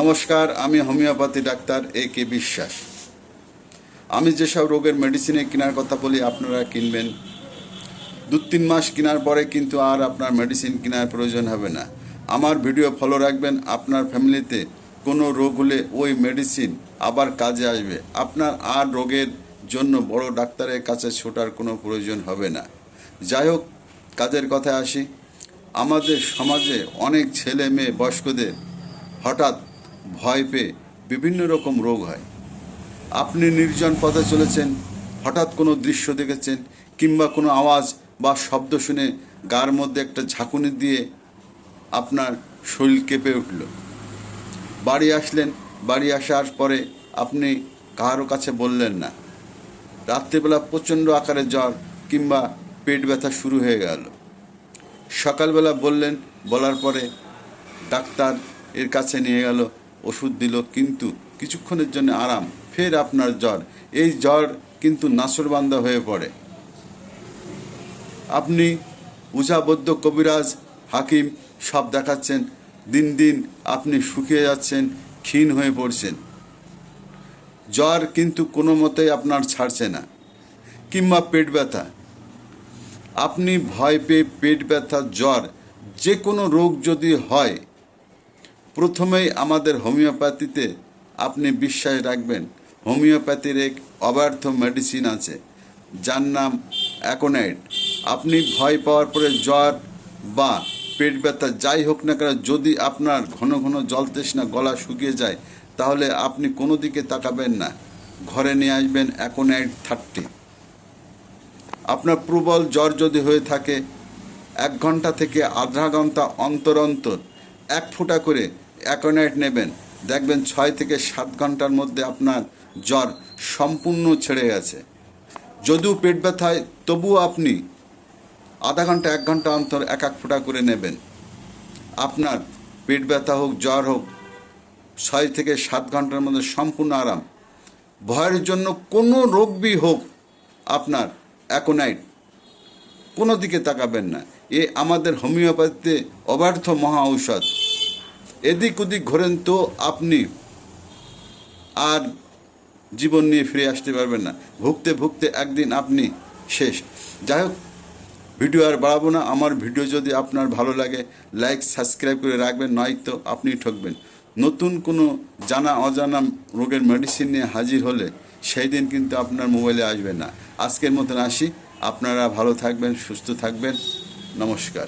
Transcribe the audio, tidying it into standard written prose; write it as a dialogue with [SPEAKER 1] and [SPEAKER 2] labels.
[SPEAKER 1] নমস্কার, আমি homeopathy doctor A.K. বিশ্বাস। আমি যেসব রোগের মেডিসিনে কেনার কথা বলি আপনারা কিনবেন। 2-3 মাস কেনার পরে কিন্তু আর আপনার মেডিসিন কেনার প্রয়োজন হবে না। আমার ভিডিও ফলো রাখবেন। আপনার ফ্যামিলিতে কোনো রোগ হলে ওই মেডিসিন আবার কাজে আসবে। আপনার আর রোগের জন্য বড় ডাক্তারের কাছে ছোটার কোনো প্রয়োজন হবে না। যাই হোক, কাজের কথায় আসি। আমাদের সমাজে অনেক ছেলে মেয়ে বয়স্কদের হঠাৎ ভয় পেয়ে বিভিন্ন রকম রোগ হয়। আপনি নির্জন পথে চলেছেন, হঠাৎ কোনো দৃশ্য দেখেছেন কিংবা কোনো আওয়াজ বা শব্দ শুনে গার মধ্যে একটা ঝাঁকুনি দিয়ে আপনার শরীর কেঁপে উঠল। বাড়ি আসলেন, বাড়ি আসার পরে আপনি কারো কাছে বললেন না। রাত্রিবেলা প্রচণ্ড আকারে জ্বর কিংবা পেট ব্যথা শুরু হয়ে গেল। সকালবেলা বললেন, বলার পরে ডাক্তার এর কাছে নিয়ে গেল, ওষুধ দিল, কিন্তু কিছুক্ষণের জন্য আরাম, ফের আপনার জ্বর। এই জ্বর কিন্তু নাছোড়বান্দা হয়ে পড়ে। আপনি উজাবদ্ধ কবিরাজ, হাকিম সব দেখাচ্ছেন, দিন দিন আপনি শুকিয়ে যাচ্ছেন, ক্ষীণ হয়ে পড়ছেন। জ্বর কিন্তু কোনো মতেই আপনার ছাড়ছে না। কিংবা পেট ব্যথা, আপনি ভয় পেয়ে পেট ব্যথা, জ্বর, যে কোনো রোগ যদি হয়, প্রথমেই আমাদের হোমিওপ্যাথিতে আপনি বিশ্বাস রাখবেন। হোমিওপ্যাথির এক অব্যর্থ মেডিসিন আছে যার নাম অ্যাকোনাইট। আপনি ভয় পাওয়ার পরে জ্বর বা পেট ব্যথা যাই হোক না কেন, যদি আপনার ঘন ঘন জল তৃষ্ণা, গলা শুকিয়ে যায়, তাহলে আপনি কোনো দিকে তাকাবেন না, ঘরে নিয়ে আসবেন অ্যাকোনাইট 30। আপনার প্রবল জ্বর যদি হয়ে থাকে, 1 ঘন্টা থেকে আধা ঘন্টা অন্তর অন্তর 1 ফোঁটা করে অ্যাকোনাইট নেবেন। দেখবেন 6 থেকে 7 ঘন্টার মধ্যে আপনার জ্বর সম্পূর্ণ ছেড়ে গেছে। যদিও পেট ব্যথায়, তবুও আপনি আধা ঘন্টা 1 ঘন্টা অন্তর 1 ফোঁটা করে নেবেন। আপনার পেট ব্যথা হোক, জ্বর হোক, 6 থেকে 7 ঘন্টার মধ্যে সম্পূর্ণ আরাম। ভয়ের জন্য কোনো রোগই হোক, আপনার অ্যাকোনাইট, কোনো দিকে তাকাবেন না। এ আমাদের হোমিওপ্যাথিতে অব্যর্থ মহা ঔষধ। এদিক ওদিক ঘোরেন তো আপনি আর জীবন নিয়ে ফিরে আসতে পারবেন না। ভুগতে ভুগতে একদিন আপনি শেষ। যাই হোক, ভিডিও আর বাড়াবো না। আমার ভিডিও যদি আপনার ভালো লাগে, লাইক সাবস্ক্রাইব করে রাখবেন, নয়তো আপনি ঠকবেন। নতুন কোনো জানা অজানা রোগের মেডিসিন নিয়ে হাজির হলে সেই দিন কিন্তু আপনার মোবাইলে আসবে না। আজকের মতন আসি। আপনারা ভালো থাকবেন, সুস্থ থাকবেন। নমস্কার।